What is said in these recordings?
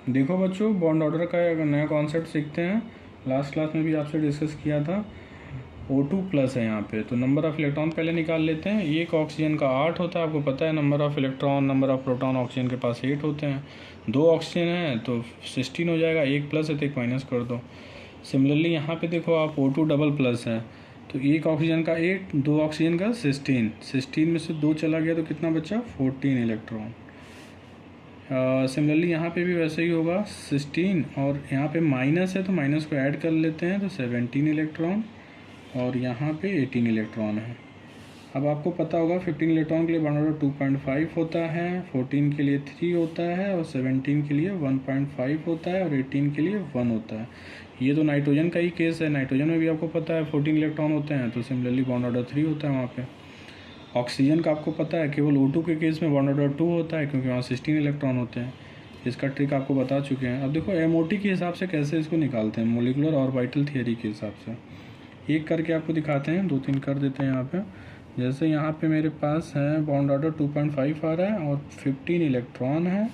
देखो बच्चों, bond order का एक नया कॉन्सेप्ट सीखते हैं। लास्ट क्लास में भी आपसे डिस्कस किया था। O2 प्लस है यहाँ पे, तो नंबर ऑफ़ इलेक्ट्रॉन पहले निकाल लेते हैं। एक ऑक्सीजन का 8 होता है, आपको पता है। Number of electron, number of proton oxygen के पास 8 होते हैं। 2 ऑक्सीजन है तो 16 हो जाएगा। एक प्लस है तो एक माइनस कर दो। सिमिलरली यहाँ पे देखो आप, O2 डबल प्लस है तो एक ऑक्सीजन का 8, 2 ऑक्सीजन का 16 में से 2 चला गया तो कितना बचा? 14 इलेक्ट्रॉन। सिमिलरली यहाँ पे भी वैसे ही होगा, 16 और यहाँ पे माइनस है तो माइनस को ऐड कर लेते हैं तो 17 इलेक्ट्रॉन, और यहाँ पे 18 इलेक्ट्रॉन है। अब आपको पता होगा 15 इलेक्ट्रॉन के लिए बॉन्ड ऑर्डर 2.5 होता है, 14 के लिए 3 होता है, और 17 के लिए 1.5 होता है, और 18 के लिए 1 होता है। ये तो नाइट्रोजन का ही केस है। नाइट्रोजन में भी आपको पता है 14 इलेक्ट्रॉन होते हैं, तो सिमिलरली बॉन्ड ऑर्डर 3 होता है वहाँ पे। ऑक्सीजन का आपको पता है केवल O2 के केस में बॉन्ड ऑर्डर 2 होता है, क्योंकि वहाँ 16 इलेक्ट्रॉन होते हैं। इसका ट्रिक आपको बता चुके हैं। अब देखो MOT के हिसाब से कैसे इसको निकालते हैं, मोलिकुलर ऑर्बिटल थियरी के हिसाब से। एक करके आपको दिखाते हैं, 2-3 कर देते हैं यहाँ पे। जैसे यहाँ पे मेरे पास है बॉन्ड ऑर्डर 2.5 आ रहा है और 15 इलेक्ट्रॉन है।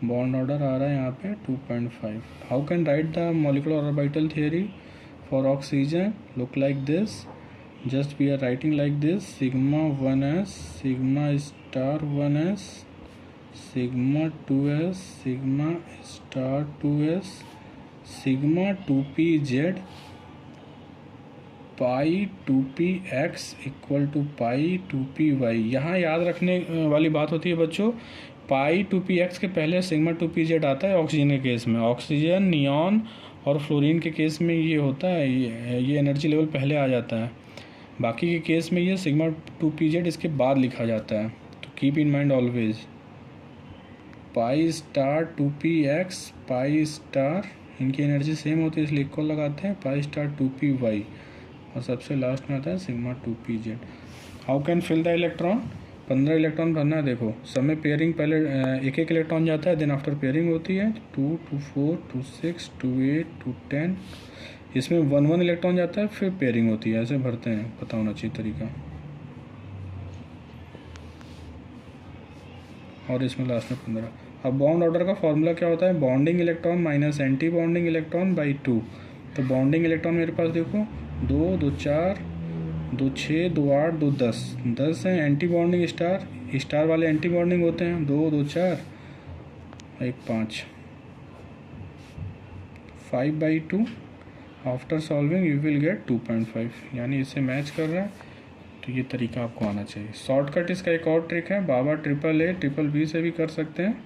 बॉन्ड ऑर्डर आ रहा है यहाँ पे 2.5। How can write the molecular orbital theory for oxygen? Look like this. Just we are writing like this: sigma 1s, sigma star 1s, sigma 2s, sigma star 2s, sigma 2pz, pi 2px equal to pi 2py। यहाँ याद रखने वाली बात होती है बच्चों, पाई 2px के पहले सिग्मा 2pz आता है ऑक्सीजन के केस में। ऑक्सीजन, नियॉन और फ्लोरीन के केस में ये होता है, ये एनर्जी लेवल पहले आ जाता है। बाकी के केस में ये सिग्मा 2pz इसके बाद लिखा जाता है। तो keep in mind always, pi star 2px, pi star, इनकी एनर्जी सेम होती है इसलिए इक्वल लगाते हैं, पाई स्टार 2py, और सबसे लास्ट में आता है sigma 2pz। How can fill the electron? 15 electron भरना है। देखो सब में पेयरिंग पहले एक एक इलेक्ट्रॉन जाता है, देन आफ्टर पेयरिंग होती है 2, 2, 4, 2, 6, 2, 8, 2, 10। इसमें 1 इलेक्ट्रॉन जाता है, फिर पेयरिंग होती है। ऐसे भरते हैं, पता होना चाहिए तरीका। और इसमें लास्ट में 15। अब बॉन्ड ऑर्डर का फॉर्मूला क्या होता है? Bonding electron minus anti bonding electron by 2। तो बॉन्डिंग इलेक्ट्रॉन मेरे पास देखो 2, 2, 4, 2, 6, 2, 8, 2, 10, 10 है। एंटी बॉन्डिंग स्टार वाले एंटी बॉन्डिंग होते हैं, 2, 2, 4, 1, 5, 5/2। After solving you will get 2.5, यानी इससे मैच कर रहा है। तो ये तरीका आपको आना चाहिए। शॉर्टकट इसका एक और ट्रिक है, बाबा AAA BBB से भी कर सकते हैं।